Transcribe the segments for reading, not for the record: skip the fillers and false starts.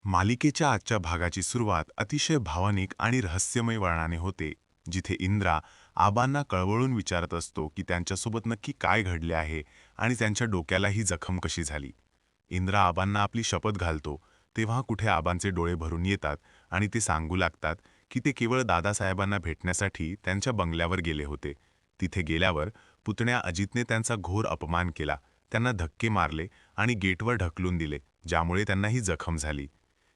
मालिकेच्या आजच्या भागाची सुरुवात अतिशय भावनिक आणि रहस्यमय वळणाने होते, जिथे इंद्रा आबांना कळवळून विचारत असतो की त्यांच्यासोबत नक्की काय घडले आहे आणि त्यांच्या डोक्याला ही जखम कशी झाली. इंद्रा आबांना आपली शपथ घालतो, तेव्हा कुठे आबांचे डोळे भरून येतात आणि ते सांगू लागतात की ते केवळ दादासाहेबांना भेटण्यासाठी त्यांच्या बंगल्यावर गेले होते. तिथे गेल्यावर पुतण्या अजितने त्यांचा घोर अपमान केला, त्यांना धक्के मारले आणि गेटवर ढकलून दिले, ज्यामुळे त्यांना ही जखम झाली.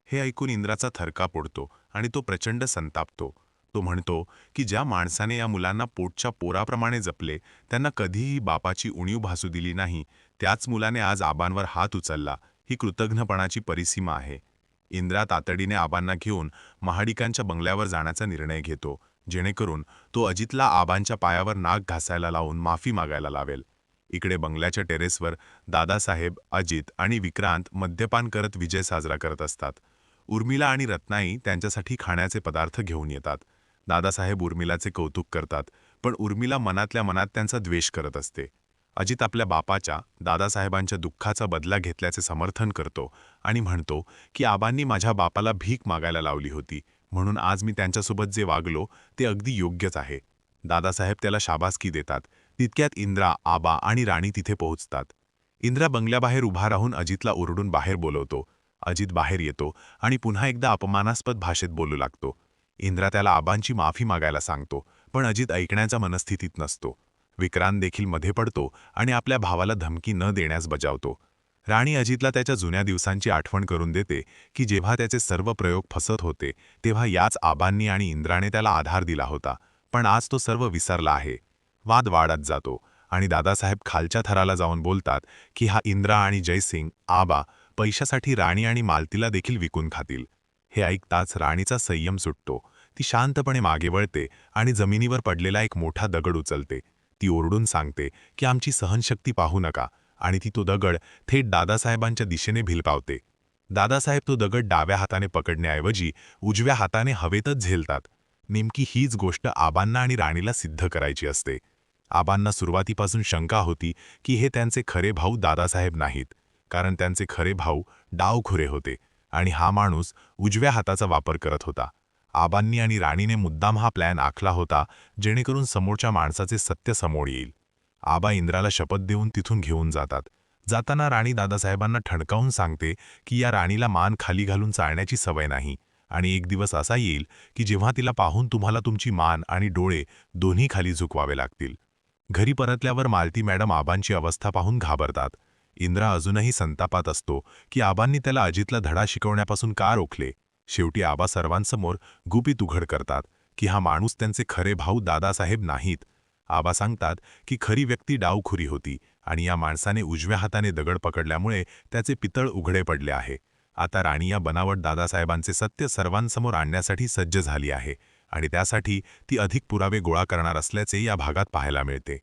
हे ऐकून इंद्राचा थरकाप उडतो आणि तो प्रचंड संतापतो. तो म्हणतो की ज्या माणसाने या मुलांना पोटच्या पोराप्रमाणे जपले, त्यांना कधीही बापाची उणीव भासू दिली नाही, त्याच मुलाने आज आबांवर हात उचलला, ही कृतघ्नपणाची परिसीमा आहे. इंद्रा तातडीने आबांना घेऊन महाडिकांच्या बंगल्यावर जाण्याचा निर्णय घेतो, जेणेकरून तो अजितला आबांच्या पायावर नाक घासायला लावून माफी मागायला लावेल. इकडे बंगल्याच्या टेरेसवर दादासाहेब, अजित आणि विक्रांत मद्यपान करत विजय साजरा करत असतात. उर्मिला आणि रत्नाई त्यांच्यासाठी खाण्याचे पदार्थ घेऊन येतात. दादासाहेब उर्मिलाचे कौतुक करतात, पण उर्मिला मनातल्या मनात त्यांचा द्वेष करत असते. अजित आपल्या बापाच्या, दादासाहेबांच्या दुःखाचा बदला घेतल्याचे समर्थन करतो आणि म्हणतो की आबांनी माझ्या बापाला भीक मागायला लावली होती, म्हणून आज मी त्यांच्यासोबत जे वागलो ते अगदी योग्यच आहे. दादासाहेब त्याला शाबासकी देतात. तितक्यात इंद्रा, आबा आणि राणी तिथे पोहोचतात. इंद्रा बंगल्याबाहेर उभा राहून अजितला ओरडून बाहेर बोलवतो. अजित बाहेर येतो आणि पुन्हा एकदा अपमानास्पद भाषेत बोलू लागतो. इंद्रा त्याला आबांची माफी मागायला सांगतो, पण अजित ऐकण्याच्या मनस्थितीत नसतो. विक्रांत देखील मध्ये पडतो आणि आपल्या भावाला धमकी न देण्यास बजावतो. राणी अजितला त्याच्या जुन्या दिवसांची आठवण करून देते की जेव्हा त्याचे सर्व प्रयोग फसत होते, तेव्हा याच आबांनी आणि इंद्राने त्याला आधार दिला होता, पण आज तो सर्व विसरला आहे. वाद वाढत जातो आणि दादासाहेब खालच्या थराला जाऊन बोलतात की हा इंद्रा आणि जयसिंग, आबा पैशासाठी राणी आणि मालतीला देखील विकून खातील. हे ऐकताच राणीचा संयम सुटतो. ती शांतपणे मागे वळते आणि जमिनीवर पडलेला एक मोठा दगड उचलते. ती ओरडून सांगते की आमची सहनशक्ती पाहू नका, आणि ती तो दगड थेट दादासाहेबांच्या दिशेने भिलपावते. दादासाहेब तो दगड डाव्या हाताने पकडण्याऐवजी उजव्या हाताने हवेतच झेलतात. नेमकी हीच गोष्ट आबांना आणि राणीला सिद्ध करायची असते. आबांना सुरुवातीपासून शंका होती की हे त्यांचे खरे भाऊ दादासाहेब नाहीत, कारण त्यांचे खरे भाऊ डावखुरे होते आणि हा माणूस उजव्या हाताचा वापर करत होता. आबांनी आणि राणीने मुद्दाम हा प्लॅन आखला होता, जेणेकरून समोरच्या माणसाचे सत्य समोर येईल. आबा इंद्राला शपथ देऊन तिथून घेऊन जातात. जाताना राणी दादासाहेबांना ठणकावून सांगते की या राणीला मान खाली घालून चालण्याची सवय नाही, आणि एक दिवस असा येईल की जेव्हा तिला पाहून तुम्हाला तुमची मान आणि डोळे दोन्ही खाली झुकवावे लागतील. घरी परतल्यावर मालती मॅडम आबांची अवस्था पाहून घाबरतात. इंद्रा अजूनही संतापात असतो की आबांनी त्याला अजितला धडा शिकवण्यापासून का रोखले. शेवटी आबा सर्वांसमोर गुपित उघड करतात की हा माणूस त्यांचे खरे भाऊ दादासाहेब नाहीत. आबा सांगतात की खरी व्यक्ती डावखुरी होती आणि या माणसाने उजव्या हाताने दगड पकडल्यामुळे त्याचे पितळ उघडे पडले आहे. आता राणी या बनावट दादासाहेबांचे सत्य सर्वांसमोर आणण्यासाठी सज्ज झाली आहे, आणि त्यासाठी ती अधिक पुरावे गोळा करणार असल्याचे या भागात पाहायला मिळते.